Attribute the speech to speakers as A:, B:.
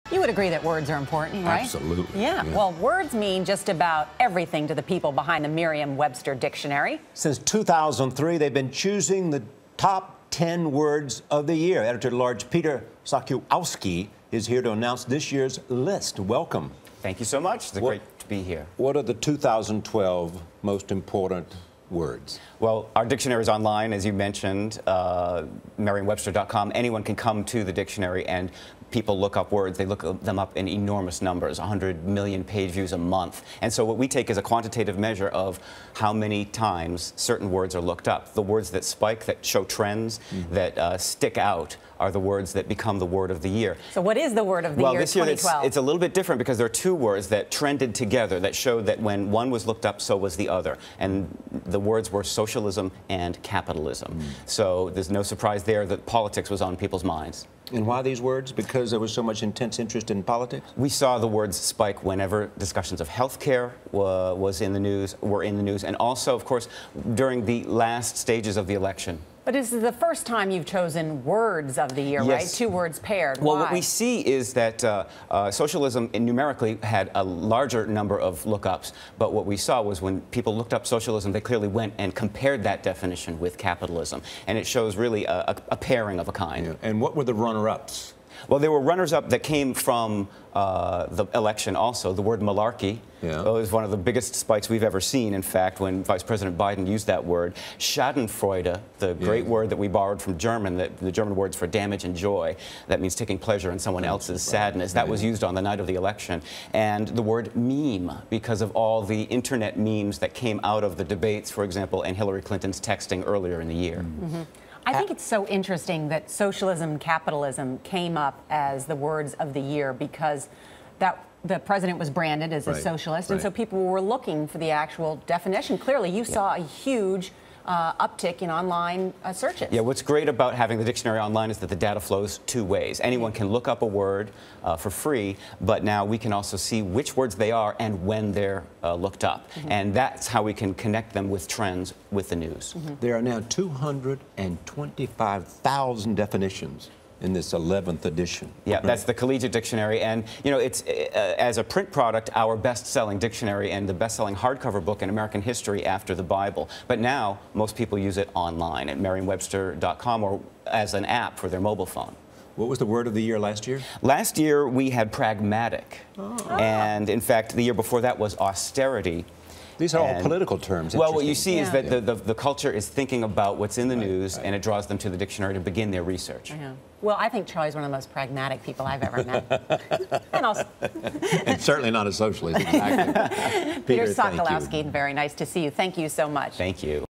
A: You would agree that words are important, right?
B: Absolutely.
A: Yeah. Well, words mean just about everything to the people behind the Merriam-Webster Dictionary.
B: Since 2003, they've been choosing the top 10 words of the year. Editor-at-large Peter Sokolowski is here to announce this year's list. Welcome.
C: Thank you so much. It's great to be here.
B: What are the 2012 most important words?
C: Well, our dictionary is online, as you mentioned, Merriam-Webster.com. Anyone can come to the dictionary and people look up words. They look them up in enormous numbers, 100 million page views a month. And so what we take is a quantitative measure of how many times certain words are looked up. The words that spike, that show trends, that stick out, are the words that become the word of the year.
A: So what is the word of the year
C: this year
A: 2012?
C: it's a little bit different because there are two words that trended together that showed that when one was looked up, so was the other. And the words were socialism and capitalism. So there's no surprise there that politics was on people's minds.
B: And why these words? Because there was so much intense interest in politics?
C: We saw the words spike whenever discussions of health care were in the news, and also, of course, during the last stages of the election.
A: But this is the first time you've chosen words of the year,
C: Yes.
A: right? Two words paired.
C: Well,
A: Why?
C: what we see is that socialism numerically had a larger number of lookups, but what we saw was when people looked up socialism, they clearly went and compared that definition with capitalism, and it shows really a pairing of a kind.
B: Yeah. And what were the runner-ups?
C: Well, there were runners-up that came from the election also. The word malarkey was one of the biggest spikes we've ever seen, in fact, when Vice President Biden used that word. Schadenfreude, the great word that we borrowed from German, the German words for damage and joy. That means taking pleasure in someone else's sadness. That was used on the night of the election. And the word meme, because of all the internet memes that came out of the debates, for example, and Hillary Clinton's texting earlier in the year.
A: I think it's so interesting that socialism and capitalism came up as the words of the year because the president was branded as a socialist, and so people were looking for the actual definition. Clearly, you saw a huge uptick in online searches.
C: Yeah, what's great about having the dictionary online is that the data flows two ways. Anyone can look up a word for free, but now we can also see which words they are and when they're looked up. And that's how we can connect them with trends with the news.
B: There are now 225,000 definitions in this 11th edition.
C: Yeah, that's the Collegiate Dictionary, and you know, it's as a print product, our best-selling dictionary and the best-selling hardcover book in American history after the Bible. But now most people use it online at Merriam-Webster.com or as an app for their mobile phone.
B: What was the word of the year last year?
C: Last year we had pragmatic, and in fact the year before that was austerity.
B: These are all political terms.
C: Well, what you see is that the culture is thinking about what's in the news, and it draws them to the dictionary to begin their research.
A: Well, I think Charlie's one of the most pragmatic people I've ever met.
B: And certainly not a socialist. Exactly.
A: Peter Sokolowski, very nice to see you. Thank you so much.
C: Thank you.